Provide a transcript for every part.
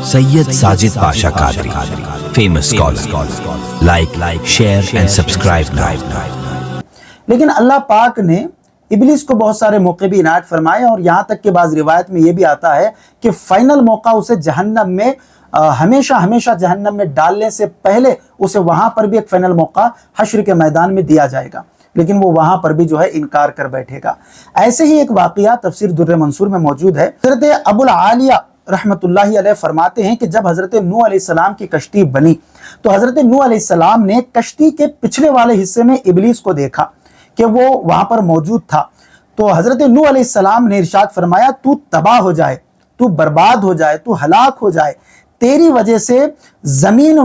Sayyid Sajid Pasha Qadri, famous scholar. Like, share and subscribe now. لیکن اللہ پاک نے ابلیس کو بہت سارے موقع بھی عنایت فرمائے، اور یہاں تک کہ بعض روایت میں یہ بھی آتا ہے کہ فائنل موقع اسے جہنم میں ہمیشہ جہنم میں ڈالنے سے پہلے اسے وہاں پر بھی ایک فائنل موقع حشر کے میدان میں دیا جائے گا، لیکن وہ وہاں پر بھی جو ہے انکار کر بیٹھے گا۔ ایسے ہی ایک واقعہ تفسیر در منصور میں موجود ہے۔ حضرت ابو العالیہ رحمت اللہ علیہ فرماتے ہیں کہ جب حضرت نوح علیہ السلام کی کشتی بنی تو حضرت نوح علیہ السلام نے کشتی کے پچھلے والے حصے میں ابلیس کو دیکھا کہ وہ وہاں پر موجود تھا، تو حضرت نوح علیہ السلام نے ارشاد فرمایا تو تباہ ہو جائے، تو برباد ہو جائے، تو ہلاک ہو جائے، تیری وجہ سے زمین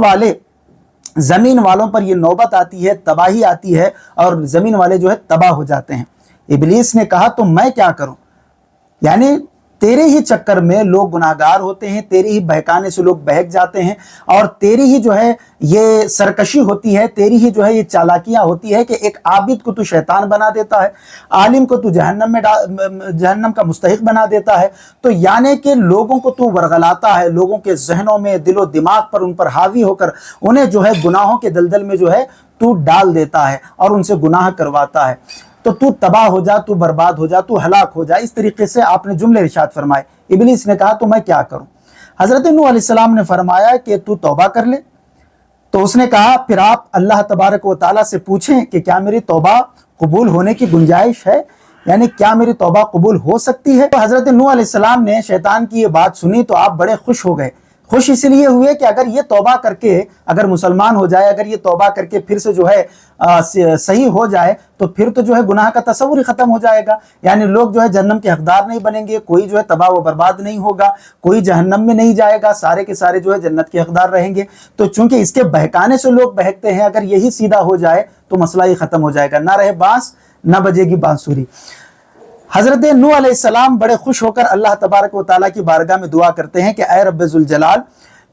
والوں پر یہ نوبت آتی ہے، تباہی آتی ہے، اور زمین والے جو ہے تباہ ہو جاتے ہیں۔ ابلیس نے کہا تو میں کیا کروں، یعنی تیرے ہی چکر میں لوگ گناہگار ہوتے ہیں، تیرے ہی بہکانے سے لوگ بہک جاتے ہیں، اور تیری ہی جو ہے یہ سرکشی ہوتی ہے، تیری ہی جو ہے یہ چالاکیاں ہوتی ہے کہ ایک عابد کو تو شیطان بنا دیتا ہے، عالم کو تو جہنم کا مستحق بنا دیتا ہے، تو یعنی کہ لوگوں کو تو ورغلاتا ہے، لوگوں کے ذہنوں میں دل و دماغ پر ان پر حاوی ہو کر انہیں جو ہے گناہوں کے دلدل میں جو ہے تو ڈال دیتا ہے اور ان سے گناہ کرواتا ہے، تو تباہ ہو جا، تو برباد ہو جا، تو ہلاک ہو جا۔ اس طریقے سے آپ نے جملے ارشاد فرمائے۔ ابلیس نے کہا تو میں کیا کروں؟ حضرت نوح علیہ السلام نے فرمایا کہ تو توبہ کر لے۔ تو اس نے کہا پھر آپ اللہ تبارک و تعالیٰ سے پوچھیں کہ کیا میری توبہ قبول ہونے کی گنجائش ہے، یعنی کیا میری توبہ قبول ہو سکتی ہے؟ تو حضرت نوح علیہ السلام نے شیطان کی یہ بات سنی تو آپ بڑے خوش ہو گئے۔ خوش اس لیے ہوئے کہ اگر یہ توبہ کر کے اگر مسلمان ہو جائے، اگر یہ توبہ کر کے پھر سے جو ہے صحیح ہو جائے تو پھر تو جو ہے گناہ کا تصور ہی ختم ہو جائے گا، یعنی لوگ جو ہے جہنم کے حقدار نہیں بنیں گے، کوئی جو ہے تباہ و برباد نہیں ہوگا، کوئی جہنم میں نہیں جائے گا، سارے کے سارے جو ہے جنت کے حقدار رہیں گے۔ تو چونکہ اس کے بہکانے سے لوگ بہکتے ہیں، اگر یہی سیدھا ہو جائے تو مسئلہ ہی ختم ہو جائے گا، نہ رہے بانس نہ بجے گی بانسری۔ حضرت نوح علیہ السلام بڑے خوش ہو کر اللہ تبارک و تعالیٰ کی بارگاہ میں دعا کرتے ہیں کہ اے رب ذوالجلال،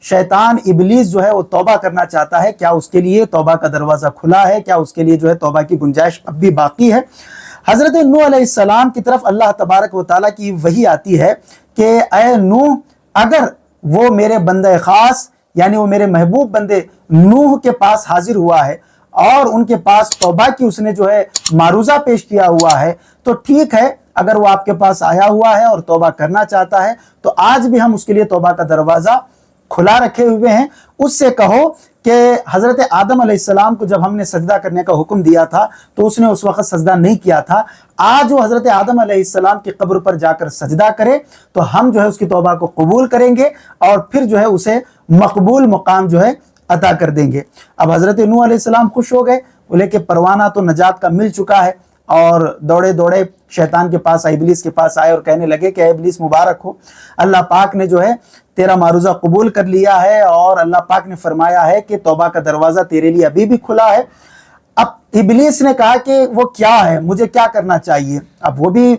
شیطان ابلیس جو ہے وہ توبہ کرنا چاہتا ہے، کیا اس کے لیے توبہ کا دروازہ کھلا ہے، کیا اس کے لیے جو ہے توبہ کی گنجائش اب بھی باقی ہے؟ حضرت نوح علیہ السلام کی طرف اللہ تبارک و تعالیٰ کی وحی آتی ہے کہ اے نوح، اگر وہ میرے بندے خاص یعنی وہ میرے محبوب بندے نوح کے پاس حاضر ہوا ہے اور ان کے پاس توبہ کی اس نے جو ہے معروضہ پیش کیا ہوا ہے تو ٹھیک ہے، اگر وہ آپ کے پاس آیا ہوا ہے اور توبہ کرنا چاہتا ہے تو آج بھی ہم اس کے لیے توبہ کا دروازہ کھلا رکھے ہوئے ہیں۔ اس سے کہو کہ حضرت آدم علیہ السلام کو جب ہم نے سجدہ کرنے کا حکم دیا تھا تو اس نے اس وقت سجدہ نہیں کیا تھا، آج وہ حضرت آدم علیہ السلام کی قبر پر جا کر سجدہ کرے تو ہم جو ہے اس کی توبہ کو قبول کریں گے اور پھر جو ہے اسے مقبول مقام جو ہے عطا کر دیں گے۔ اب حضرت نوح علیہ السلام خوش ہو گئے، بولے کہ پروانہ تو نجات کا مل چکا ہے، اور دوڑے دوڑے شیطان کے پاس آئے، ابلیس کے پاس آئے اور کہنے لگے کہ اے ابلیس مبارک ہو، اللہ پاک نے جو ہے تیرا معروضہ قبول کر لیا ہے اور اللہ پاک نے فرمایا ہے کہ توبہ کا دروازہ تیرے لیے ابھی بھی کھلا ہے۔ اب ابلیس نے کہا کہ وہ کیا ہے، مجھے کیا کرنا چاہیے؟ اب وہ بھی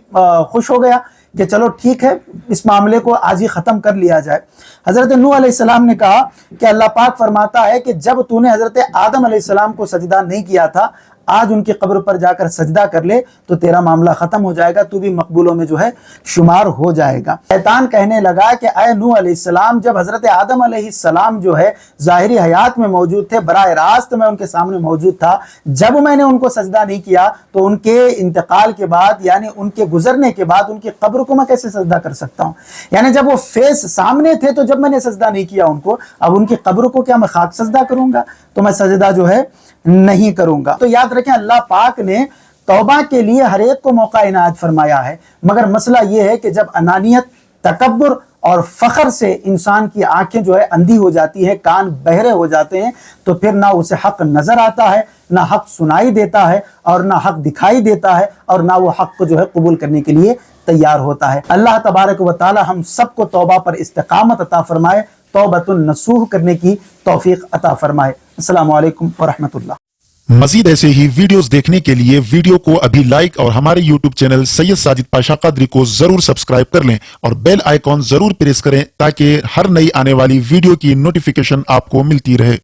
خوش ہو گیا کہ چلو ٹھیک ہے، اس معاملے کو آج ہی ختم کر لیا جائے۔ حضرت نوح علیہ السلام نے کہا کہ اللہ پاک فرماتا ہے کہ جب تو نے حضرت آدم علیہ السلام کو سجدہ نہیں کیا تھا، آج ان کی قبر پر جا کر سجدہ کر لے تو تیرا معاملہ ختم ہو جائے گا، تو بھی مقبولوں میں جو ہے شمار ہو جائے گا۔ شیطان کہنے لگا کہ اے نوح علیہ السلام، جب حضرت آدم علیہ السلام جو ہے ظاہری حیات میں موجود تھے، براہ راست میں ان کے سامنے موجود تھا، جب میں نے ان کو سجدہ نہیں کیا تو ان کے انتقال کے بعد یعنی ان کے گزرنے کے بعد ان کی قبر کو میں کیسے سجدہ کر سکتا ہوں؟ یعنی جب وہ فیس سامنے تھے تو جب میں نے سجدہ نہیں کیا ان کو، اب ان کی قبر کو کیا میں خاک سجدہ کروں گا؟ تو میں سجدہ جو ہے نہیں کروں گا۔ تو یاد رکھیں اللہ پاک نے توبہ کے لیے ہر ایک کو موقع عنایت فرمایا ہے، مگر مسئلہ یہ ہے کہ جب انانیت، تکبر اور فخر سے انسان کی آنکھیں جو ہے اندھی ہو جاتی ہیں، کان بہرے ہو جاتے ہیں، تو پھر نہ اسے حق نظر آتا ہے، نہ حق سنائی دیتا ہے، اور نہ حق دکھائی دیتا ہے، اور نہ وہ حق کو جو ہے قبول کرنے کے لیے تیار ہوتا ہے۔ اللہ تبارک و تعالی ہم سب کو توبہ پر استقامت عطا فرمائے، توبۃ النصوح کرنے کی توفیق عطا فرمائے۔ السلام علیکم ورحمۃ اللہ۔ مزید ایسے ہی ویڈیوز دیکھنے کے لیے ویڈیو کو ابھی لائک اور ہمارے یوٹیوب چینل سید ساجد پاشا قادری کو ضرور سبسکرائب کر لیں اور بیل آئیکن ضرور پریس کریں تاکہ ہر نئی آنے والی ویڈیو کی نوٹیفیکیشن آپ کو ملتی رہے۔